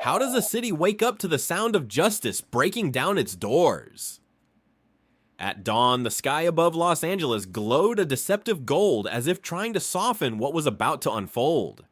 How does a city wake up to the sound of justice breaking down its doors? At dawn, the sky above Los Angeles glowed a deceptive gold as if trying to soften what was about to unfold.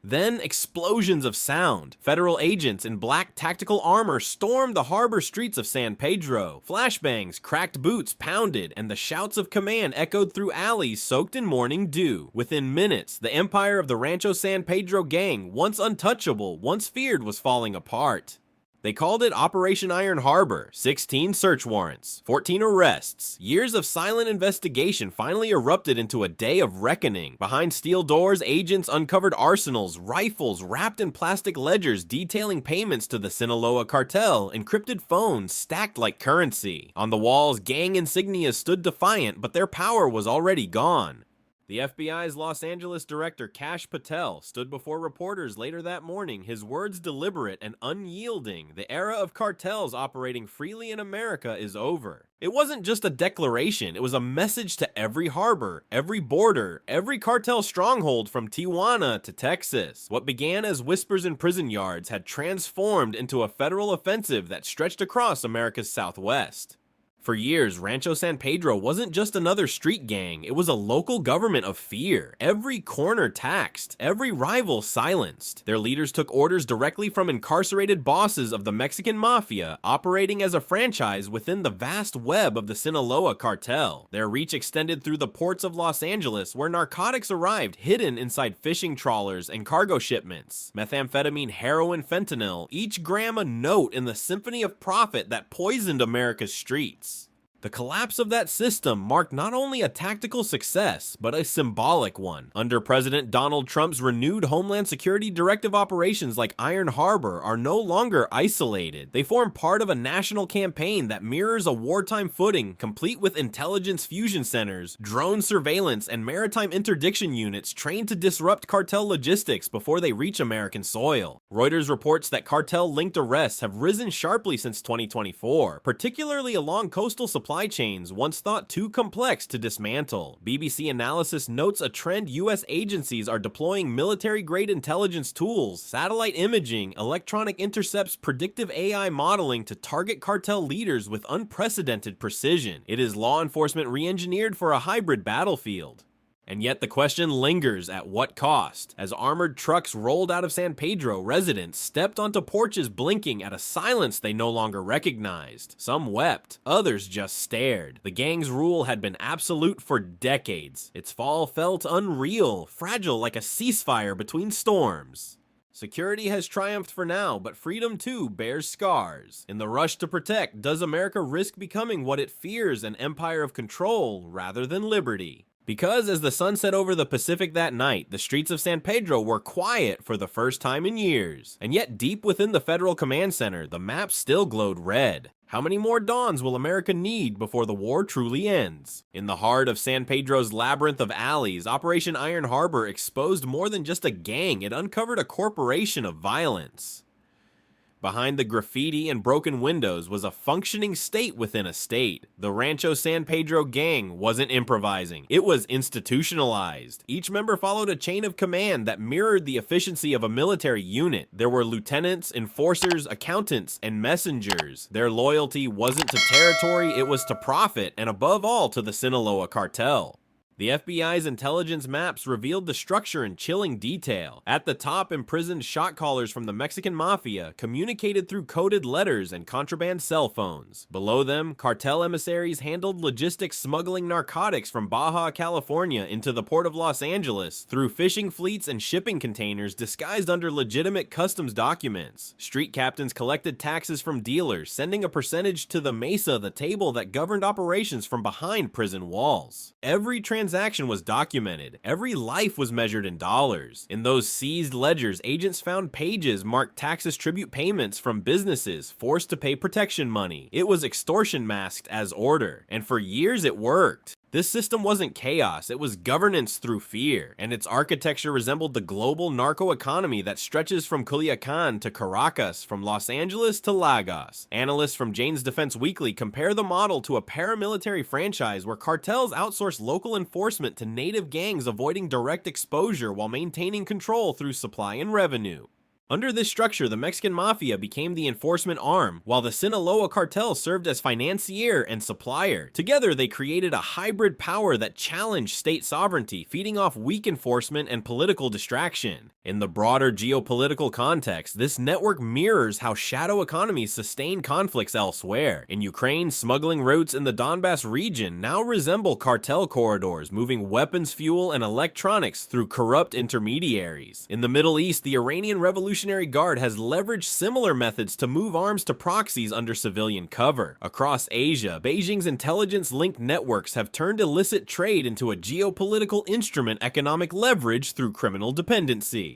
Then explosions of sound. Federal agents in black tactical armor stormed the harbor streets of San Pedro. Flashbangs, cracked boots pounded, and the shouts of command echoed through alleys soaked in morning dew. Within minutes, the empire of the Rancho San Pedro gang, once untouchable, once feared, was falling apart. They called it Operation Iron Harbor. 16 search warrants, 14 arrests. Years of silent investigation finally erupted into a day of reckoning. Behind steel doors, agents uncovered arsenals, rifles wrapped in plastic ledgers detailing payments to the Sinaloa cartel, encrypted phones stacked like currency. On the walls, gang insignia stood defiant, but their power was already gone. The FBI's Los Angeles director, Kash Patel, stood before reporters later that morning, his words deliberate and unyielding. The era of cartels operating freely in America is over. It wasn't just a declaration, it was a message to every harbor, every border, every cartel stronghold from Tijuana to Texas. What began as whispers in prison yards had transformed into a federal offensive that stretched across America's Southwest. For years, Rancho San Pedro wasn't just another street gang, it was a local government of fear. Every corner taxed, every rival silenced. Their leaders took orders directly from incarcerated bosses of the Mexican Mafia, operating as a franchise within the vast web of the Sinaloa cartel. Their reach extended through the ports of Los Angeles, where narcotics arrived hidden inside fishing trawlers and cargo shipments. Methamphetamine, heroin, fentanyl, each gram a note in the symphony of profit that poisoned America's streets. The collapse of that system marked not only a tactical success, but a symbolic one. Under President Donald Trump's renewed Homeland Security Directive, operations like Iron Harbor are no longer isolated. They form part of a national campaign that mirrors a wartime footing, complete with intelligence fusion centers, drone surveillance, and maritime interdiction units trained to disrupt cartel logistics before they reach American soil. Reuters reports that cartel-linked arrests have risen sharply since 2024, particularly along coastal supply chains once thought too complex to dismantle. BBC analysis notes a trend U.S. agencies are deploying military-grade intelligence tools, satellite imaging, electronic intercepts, predictive AI modeling to target cartel leaders with unprecedented precision. It is law enforcement re-engineered for a hybrid battlefield. And yet the question lingers: at what cost? As armored trucks rolled out of San Pedro, residents stepped onto porches blinking at a silence they no longer recognized. Some wept, others just stared. The gang's rule had been absolute for decades. Its fall felt unreal, fragile like a ceasefire between storms. Security has triumphed for now, but freedom too bears scars. In the rush to protect, does America risk becoming what it fears, an empire of control rather than liberty? Because as the sun set over the Pacific that night, the streets of San Pedro were quiet for the first time in years. And yet deep within the Federal Command Center, the map still glowed red. How many more dawns will America need before the war truly ends? In the heart of San Pedro's labyrinth of alleys, Operation Iron Harbor exposed more than just a gang, it uncovered a corporation of violence. Behind the graffiti and broken windows was a functioning state within a state. The Rancho San Pedro gang wasn't improvising. It was institutionalized. Each member followed a chain of command that mirrored the efficiency of a military unit. There were lieutenants, enforcers, accountants, and messengers. Their loyalty wasn't to territory, it was to profit, and above all to the Sinaloa cartel. The FBI's intelligence maps revealed the structure in chilling detail. At the top, imprisoned shot callers from the Mexican Mafia communicated through coded letters and contraband cell phones. Below them, cartel emissaries handled logistics, smuggling narcotics from Baja California into the port of Los Angeles through fishing fleets and shipping containers disguised under legitimate customs documents. Street captains collected taxes from dealers, sending a percentage to the mesa, the table that governed operations from behind prison walls. Every transaction was documented. Every life was measured in dollars. In those seized ledgers, agents found pages marked taxes, tribute payments from businesses forced to pay protection money. It was extortion masked as order, and for years it worked. This system wasn't chaos, it was governance through fear, and its architecture resembled the global narco-economy that stretches from Culiacan to Caracas, from Los Angeles to Lagos. Analysts from Jane's Defense Weekly compare the model to a paramilitary franchise where cartels outsource local enforcement to native gangs, avoiding direct exposure while maintaining control through supply and revenue. Under this structure, the Mexican Mafia became the enforcement arm, while the Sinaloa cartel served as financier and supplier. Together, they created a hybrid power that challenged state sovereignty, feeding off weak enforcement and political distraction. In the broader geopolitical context, this network mirrors how shadow economies sustain conflicts elsewhere. In Ukraine, smuggling routes in the Donbass region now resemble cartel corridors, moving weapons, fuel, and electronics through corrupt intermediaries. In the Middle East, the Iranian Revolutionary Guard has leveraged similar methods to move arms to proxies under civilian cover. Across Asia, Beijing's intelligence-linked networks have turned illicit trade into a geopolitical instrument, economic leverage through criminal dependency.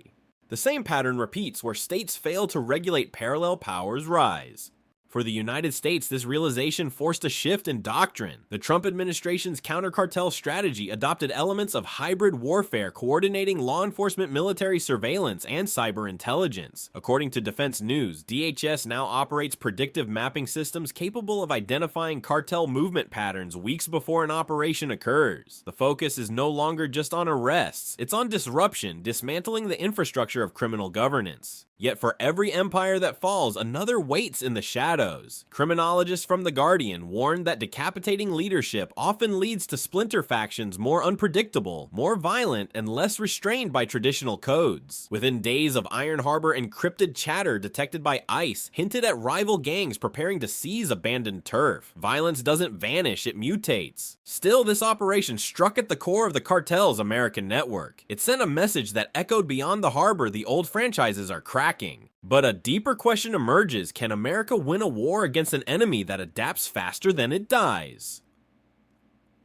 The same pattern repeats where states fail to regulate, parallel powers rise. For the United States, this realization forced a shift in doctrine. The Trump administration's counter-cartel strategy adopted elements of hybrid warfare, coordinating law enforcement, military surveillance, and cyber intelligence. According to Defense News, DHS now operates predictive mapping systems capable of identifying cartel movement patterns weeks before an operation occurs. The focus is no longer just on arrests, it's on disruption, dismantling the infrastructure of criminal governance. Yet for every empire that falls, another waits in the shadows. Criminologists from The Guardian warned that decapitating leadership often leads to splinter factions more unpredictable, more violent, and less restrained by traditional codes. Within days of Iron Harbor, encrypted chatter detected by ICE hinted at rival gangs preparing to seize abandoned turf. Violence doesn't vanish, it mutates. Still, this operation struck at the core of the cartel's American network. It sent a message that echoed beyond the harbor the old franchises are cracking. But a deeper question emerges: can America win a war against an enemy that adapts faster than it dies?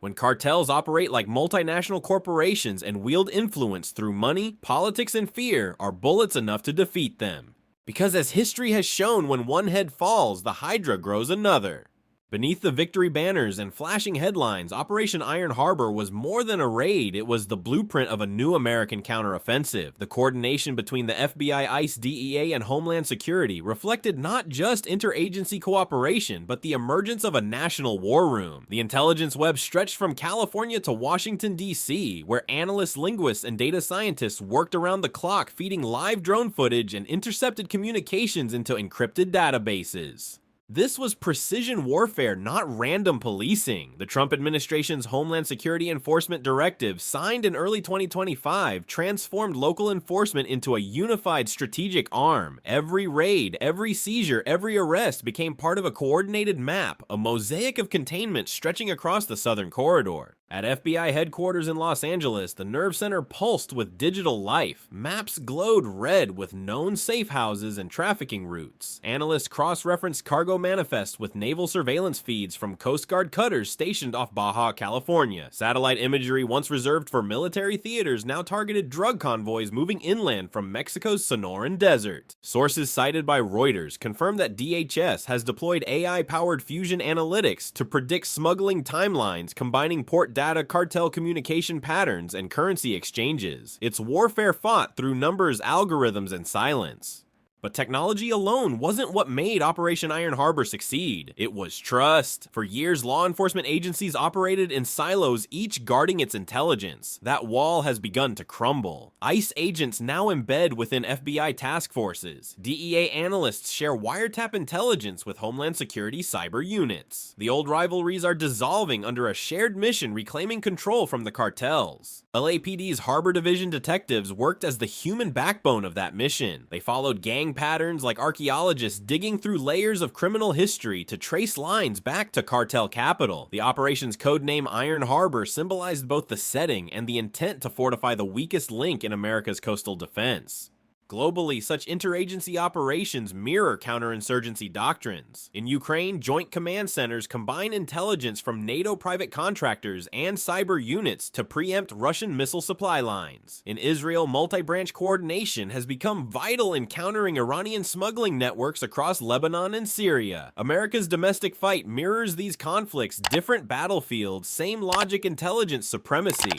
When cartels operate like multinational corporations and wield influence through money, politics, and fear, are bullets enough to defeat them? Because as history has shown, when one head falls, the Hydra grows another. Beneath the victory banners and flashing headlines, Operation Iron Harbor was more than a raid, it was the blueprint of a new American counteroffensive. The coordination between the FBI, ICE, DEA, and Homeland Security reflected not just interagency cooperation, but the emergence of a national war room. The intelligence web stretched from California to Washington, D.C., where analysts, linguists, and data scientists worked around the clock, feeding live drone footage and intercepted communications into encrypted databases. This was precision warfare, not random policing. The Trump administration's Homeland Security Enforcement Directive, signed in early 2025, transformed local enforcement into a unified strategic arm. Every raid, every seizure, every arrest became part of a coordinated map, a mosaic of containment stretching across the southern corridor. At FBI headquarters in Los Angeles, the nerve center pulsed with digital life. Maps glowed red with known safe houses and trafficking routes. Analysts cross-referenced cargo manifests with naval surveillance feeds from Coast Guard cutters stationed off Baja, California. Satellite imagery once reserved for military theaters now targeted drug convoys moving inland from Mexico's Sonoran Desert. Sources cited by Reuters confirmed that DHS has deployed AI-powered fusion analytics to predict smuggling timelines, combining port data, cartel communication patterns, and currency exchanges. It's warfare fought through numbers, algorithms, and silence. But technology alone wasn't what made Operation Iron Harbor succeed. It was trust. For years, law enforcement agencies operated in silos, each guarding its intelligence. That wall has begun to crumble. ICE agents now embed within FBI task forces. DEA analysts share wiretap intelligence with Homeland Security cyber units. The old rivalries are dissolving under a shared mission, reclaiming control from the cartels. LAPD's Harbor Division detectives worked as the human backbone of that mission. They followed gang patterns like archaeologists digging through layers of criminal history to trace lines back to cartel capital. The operation's codename Iron Harbor symbolized both the setting and the intent to fortify the weakest link in America's coastal defense. Globally, such interagency operations mirror counterinsurgency doctrines. In Ukraine, joint command centers combine intelligence from NATO private contractors and cyber units to preempt Russian missile supply lines. In Israel, multi-branch coordination has become vital in countering Iranian smuggling networks across Lebanon and Syria. America's domestic fight mirrors these conflicts, different battlefields, same logic, intelligence supremacy.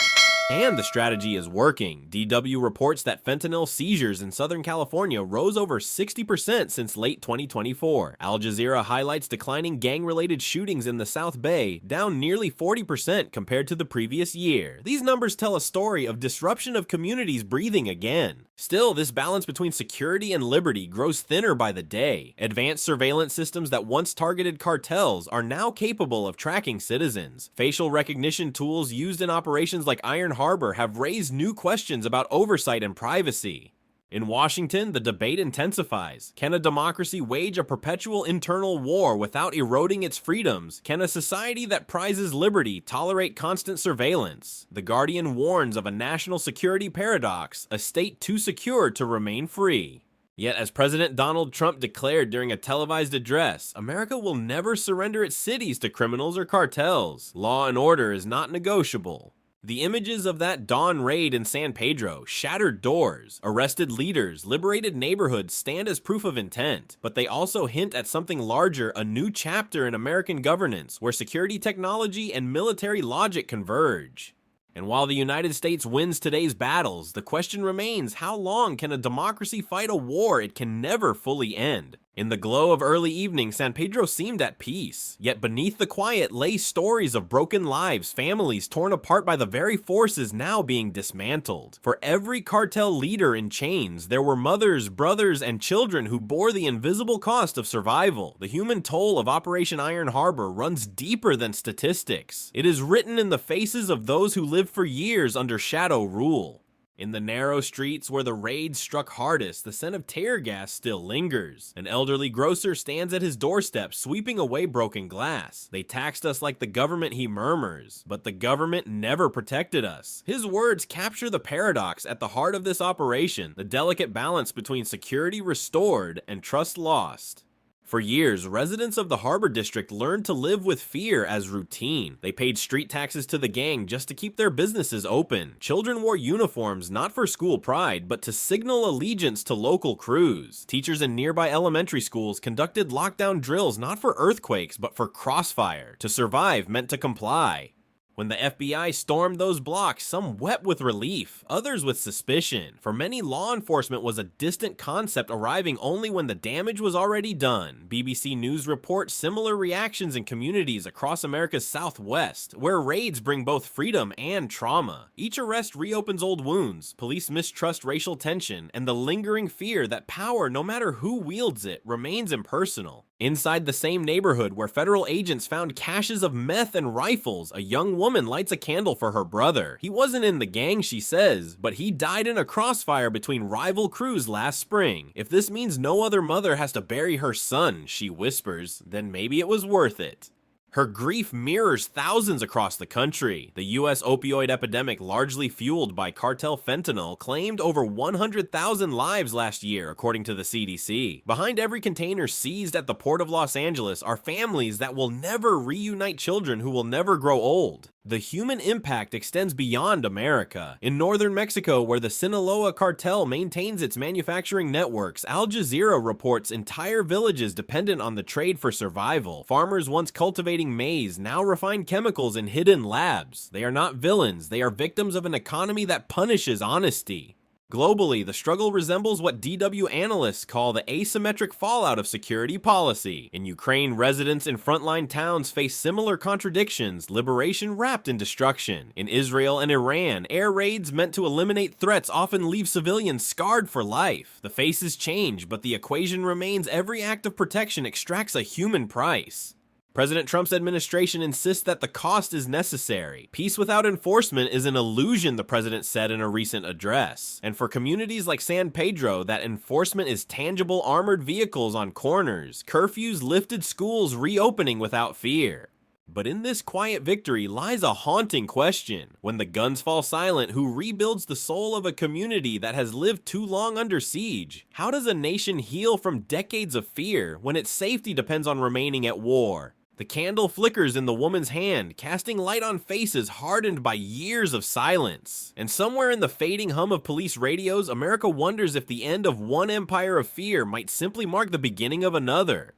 And the strategy is working. DW reports that fentanyl seizures in Southern California rose over 60% since late 2024. Al Jazeera highlights declining gang-related shootings in the South Bay, down nearly 40% compared to the previous year. These numbers tell a story of disruption of communities breathing again. Still, this balance between security and liberty grows thinner by the day. Advanced surveillance systems that once targeted cartels are now capable of tracking citizens. Facial recognition tools used in operations like Iron Harbor have raised new questions about oversight and privacy. In Washington, the debate intensifies. Can a democracy wage a perpetual internal war without eroding its freedoms? Can a society that prizes liberty tolerate constant surveillance? The Guardian warns of a national security paradox, a state too secure to remain free. Yet, as President Donald Trump declared during a televised address, America will never surrender its cities to criminals or cartels. Law and order is not negotiable. The images of that dawn raid in San Pedro, shattered doors, arrested leaders, liberated neighborhoods stand as proof of intent, but they also hint at something larger, a new chapter in American governance, where security technology and military logic converge. And while the United States wins today's battles, the question remains, how long can a democracy fight a war it can never fully end? In the glow of early evening, San Pedro seemed at peace. Yet beneath the quiet lay stories of broken lives, families torn apart by the very forces now being dismantled. For every cartel leader in chains, there were mothers, brothers, and children who bore the invisible cost of survival. The human toll of Operation Iron Harbor runs deeper than statistics. It is written in the faces of those who lived for years under shadow rule. In the narrow streets where the raids struck hardest, the scent of tear gas still lingers. An elderly grocer stands at his doorstep, sweeping away broken glass. They taxed us like the government, he murmurs, but the government never protected us. His words capture the paradox at the heart of this operation, the delicate balance between security restored and trust lost. For years, residents of the Harbor District learned to live with fear as routine. They paid street taxes to the gang just to keep their businesses open. Children wore uniforms not for school pride, but to signal allegiance to local crews. Teachers in nearby elementary schools conducted lockdown drills not for earthquakes, but for crossfire. To survive meant to comply. When the FBI stormed those blocks, some wept with relief, others with suspicion. For many, law enforcement was a distant concept arriving only when the damage was already done. BBC News reports similar reactions in communities across America's Southwest, where raids bring both freedom and trauma. Each arrest reopens old wounds, police mistrust racial tension, and the lingering fear that power, no matter who wields it, remains impersonal. Inside the same neighborhood where federal agents found caches of meth and rifles, a young woman lights a candle for her brother. He wasn't in the gang, she says, but he died in a crossfire between rival crews last spring. If this means no other mother has to bury her son, she whispers, then maybe it was worth it. Her grief mirrors thousands across the country. The U.S. opioid epidemic, largely fueled by cartel fentanyl, claimed over 100,000 lives last year, according to the CDC. Behind every container seized at the Port of Los Angeles are families that will never reunite children who will never grow old. The human impact extends beyond America. In northern Mexico, where the Sinaloa cartel maintains its manufacturing networks, Al Jazeera reports entire villages dependent on the trade for survival. Farmers once cultivating maize now refine chemicals in hidden labs. They are not villains, they are victims of an economy that punishes honesty. Globally, the struggle resembles what DW analysts call the asymmetric fallout of security policy. In Ukraine, residents in frontline towns face similar contradictions, liberation wrapped in destruction. In Israel and Iran, air raids meant to eliminate threats often leave civilians scarred for life. The faces change, but the equation remains: every act of protection extracts a human price. President Trump's administration insists that the cost is necessary. Peace without enforcement is an illusion, the president said in a recent address. And for communities like San Pedro, that enforcement is tangible armored vehicles on corners, curfews lifted, schools reopening without fear. But in this quiet victory lies a haunting question. When the guns fall silent, who rebuilds the soul of a community that has lived too long under siege? How does a nation heal from decades of fear when its safety depends on remaining at war? The candle flickers in the woman's hand, casting light on faces hardened by years of silence. And somewhere in the fading hum of police radios, America wonders if the end of one empire of fear might simply mark the beginning of another.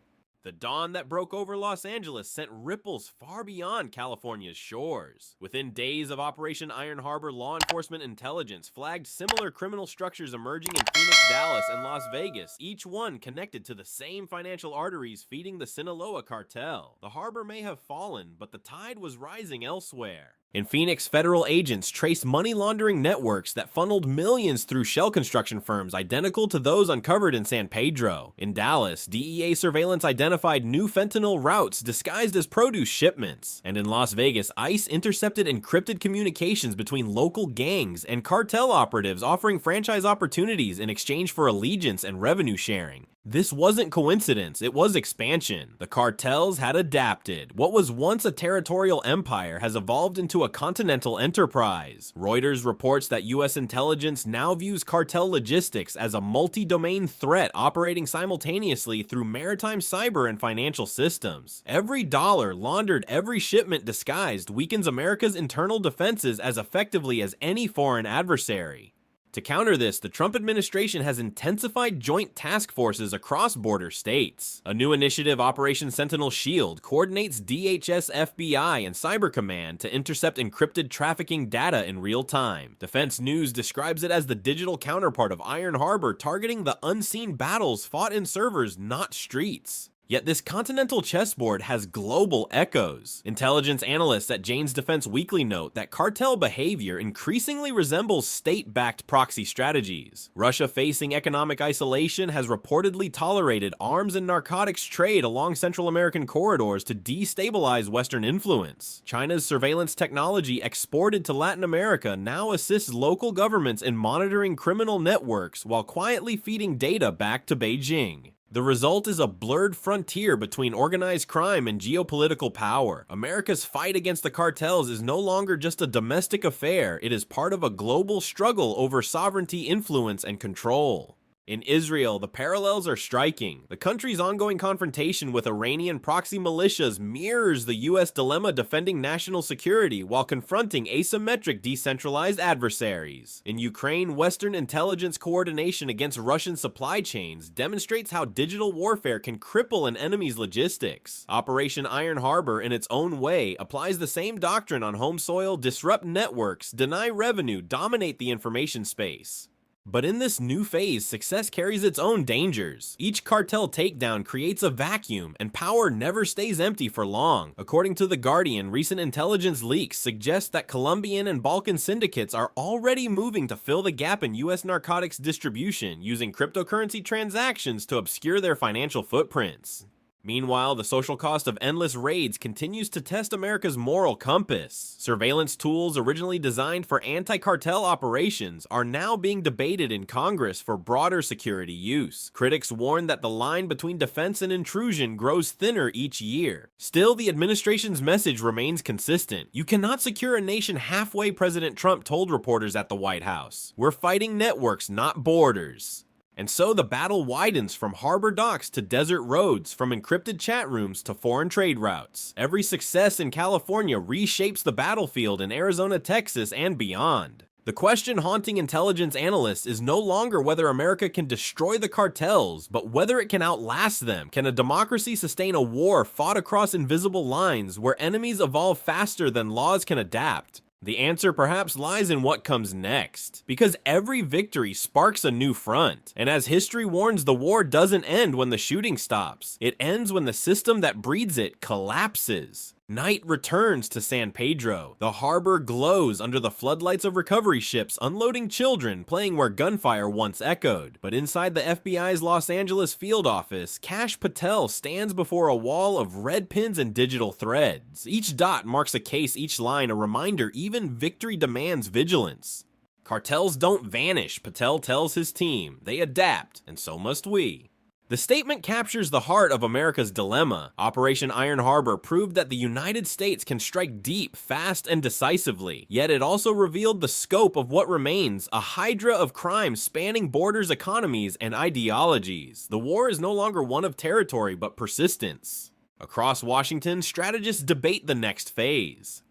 The dawn that broke over Los Angeles sent ripples far beyond California's shores. Within days of Operation Iron Harbor, law enforcement intelligence flagged similar criminal structures emerging in Phoenix, Dallas, and Las Vegas, each one connected to the same financial arteries feeding the Sinaloa cartel. The harbor may have fallen, but the tide was rising elsewhere. In Phoenix, federal agents traced money laundering networks that funneled millions through shell construction firms identical to those uncovered in San Pedro. In Dallas, DEA surveillance identified new fentanyl routes disguised as produce shipments. And in Las Vegas, ICE intercepted encrypted communications between local gangs and cartel operatives offering franchise opportunities in exchange for allegiance and revenue sharing. This wasn't coincidence, it was expansion. The cartels had adapted. What was once a territorial empire has evolved into a continental enterprise. Reuters reports that US intelligence now views cartel logistics as a multi-domain threat operating simultaneously through maritime, cyber, and financial systems. Every dollar laundered, every shipment disguised weakens America's internal defenses as effectively as any foreign adversary. To counter this, the Trump administration has intensified joint task forces across border states. A new initiative, Operation Sentinel Shield, coordinates DHS, FBI, and Cyber Command to intercept encrypted trafficking data in real time. Defense News describes it as the digital counterpart of Iron Harbor, targeting the unseen battles fought in servers, not streets. Yet this continental chessboard has global echoes. Intelligence analysts at Jane's Defense Weekly note that cartel behavior increasingly resembles state-backed proxy strategies. Russia, facing economic isolation, has reportedly tolerated arms and narcotics trade along Central American corridors to destabilize Western influence. China's surveillance technology exported to Latin America now assists local governments in monitoring criminal networks while quietly feeding data back to Beijing. The result is a blurred frontier between organized crime and geopolitical power. America's fight against the cartels is no longer just a domestic affair, it is part of a global struggle over sovereignty, influence, and control. In Israel, the parallels are striking. The country's ongoing confrontation with Iranian proxy militias mirrors the US dilemma defending national security while confronting asymmetric decentralized adversaries. In Ukraine, Western intelligence coordination against Russian supply chains demonstrates how digital warfare can cripple an enemy's logistics. Operation Iron Harbor, in its own way, applies the same doctrine on home soil: disrupt networks, deny revenue, dominate the information space. But in this new phase, success carries its own dangers. Each cartel takedown creates a vacuum, and power never stays empty for long. According to The Guardian, recent intelligence leaks suggest that Colombian and Balkan syndicates are already moving to fill the gap in US narcotics distribution, using cryptocurrency transactions to obscure their financial footprints. Meanwhile, the social cost of endless raids continues to test America's moral compass. Surveillance tools originally designed for anti-cartel operations are now being debated in Congress for broader security use. Critics warn that the line between defense and intrusion grows thinner each year. Still, the administration's message remains consistent. You cannot secure a nation halfway, President Trump told reporters at the White House. We're fighting networks, not borders. And so the battle widens from harbor docks to desert roads, from encrypted chat rooms to foreign trade routes. Every success in California reshapes the battlefield in Arizona, Texas, and beyond. The question haunting intelligence analysts is no longer whether America can destroy the cartels, but whether it can outlast them. Can a democracy sustain a war fought across invisible lines where enemies evolve faster than laws can adapt? The answer perhaps lies in what comes next, because every victory sparks a new front, and as history warns, the war doesn't end when the shooting stops. It ends when the system that breeds it collapses. Night returns to San Pedro. The harbor glows under the floodlights of recovery ships unloading children, playing where gunfire once echoed. But inside the FBI's Los Angeles field office, Kash Patel stands before a wall of red pins and digital threads. Each dot marks a case, each line a reminder even victory demands vigilance. Cartels don't vanish, Patel tells his team. They adapt, and so must we. The statement captures the heart of America's dilemma. Operation Iron Harbor proved that the United States can strike deep, fast, and decisively. Yet it also revealed the scope of what remains, a hydra of crime spanning borders, economies, and ideologies. The war is no longer one of territory, but persistence. Across Washington, strategists debate the next phase.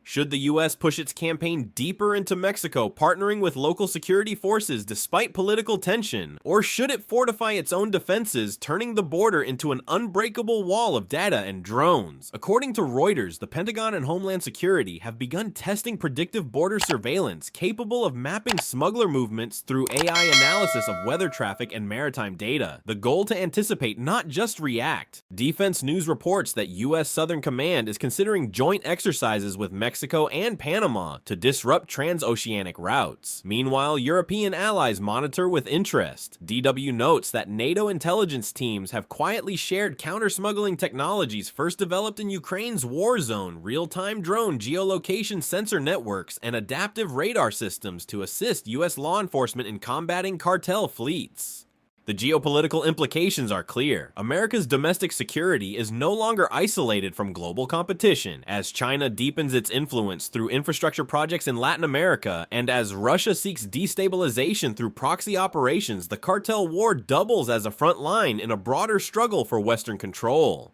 Should the US push its campaign deeper into Mexico, partnering with local security forces despite political tension? Or should it fortify its own defenses, turning the border into an unbreakable wall of data and drones? According to Reuters, the Pentagon and Homeland Security have begun testing predictive border surveillance capable of mapping smuggler movements through AI analysis of weather traffic and maritime data. The goal to anticipate, not just react. Defense News reports that US Southern Command is considering joint exercises with Mexico and Panama to disrupt transoceanic routes. Meanwhile, European allies monitor with interest. DW notes that NATO intelligence teams have quietly shared counter-smuggling technologies first developed in Ukraine's war zone, real-time drone geolocation sensor networks, and adaptive radar systems to assist US law enforcement in combating cartel fleets. The geopolitical implications are clear. America's domestic security is no longer isolated from global competition, as China deepens its influence through infrastructure projects in Latin America, and as Russia seeks destabilization through proxy operations. The cartel war doubles as a front line in a broader struggle for Western control.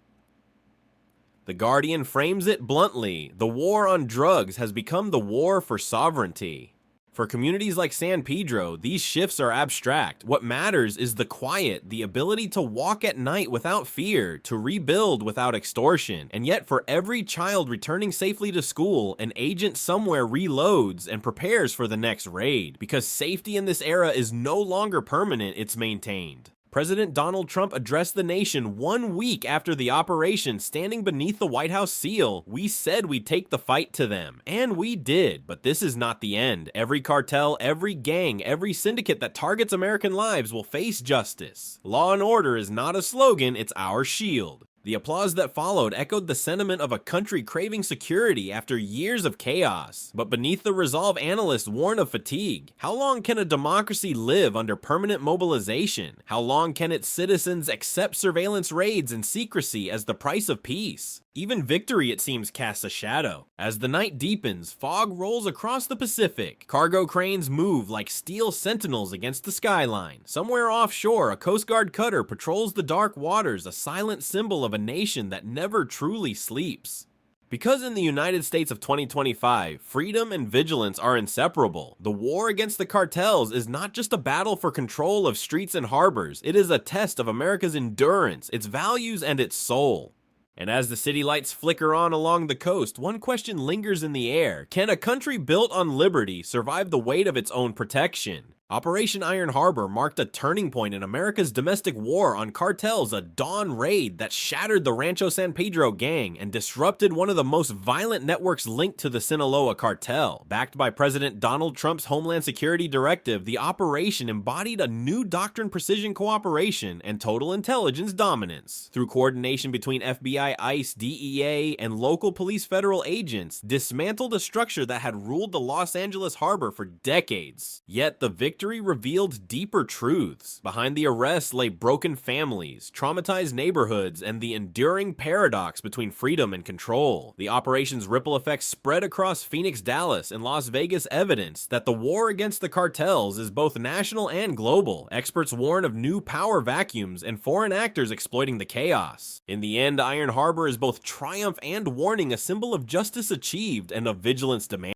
The Guardian frames it bluntly: the war on drugs has become the war for sovereignty. For communities like San Pedro, these shifts are abstract. What matters is the quiet, the ability to walk at night without fear, to rebuild without extortion. And yet, for every child returning safely to school, an agent somewhere reloads and prepares for the next raid. Because safety in this era is no longer permanent, it's maintained. President Donald Trump addressed the nation 1 week after the operation, standing beneath the White House seal. "We said we'd take the fight to them." And we did, but this is not the end. Every cartel, every gang, every syndicate that targets American lives will face justice. Law and order is not a slogan, it's our shield. The applause that followed echoed the sentiment of a country craving security after years of chaos. But beneath the resolve, analysts warn of fatigue. How long can a democracy live under permanent mobilization? How long can its citizens accept surveillance raids and secrecy as the price of peace? Even victory, it seems, casts a shadow. As the night deepens, fog rolls across the Pacific. Cargo cranes move like steel sentinels against the skyline. Somewhere offshore, a Coast Guard cutter patrols the dark waters, a silent symbol of a nation that never truly sleeps. Because in the United States of 2025, freedom and vigilance are inseparable, the war against the cartels is not just a battle for control of streets and harbors, it is a test of America's endurance, its values, and its soul. And as the city lights flicker on along the coast, one question lingers in the air: can a country built on liberty survive the weight of its own protection? Operation Iron Harbor marked a turning point in America's domestic war on cartels, a dawn raid that shattered the Rancho San Pedro gang and disrupted one of the most violent networks linked to the Sinaloa cartel. Backed by President Donald Trump's Homeland Security Directive, the operation embodied a new doctrine: precision cooperation and total intelligence dominance. Through coordination between FBI, ICE, DEA, and local police federal agents, dismantled a structure that had ruled the Los Angeles harbor for decades. Yet the victory revealed deeper truths. Behind the arrests lay broken families, traumatized neighborhoods, and the enduring paradox between freedom and control. The operation's ripple effects spread across Phoenix, Dallas, and Las Vegas, evidence that the war against the cartels is both national and global. Experts warn of new power vacuums and foreign actors exploiting the chaos. In the end, Iron Harbor is both triumph and warning, a symbol of justice achieved and of vigilance demanded.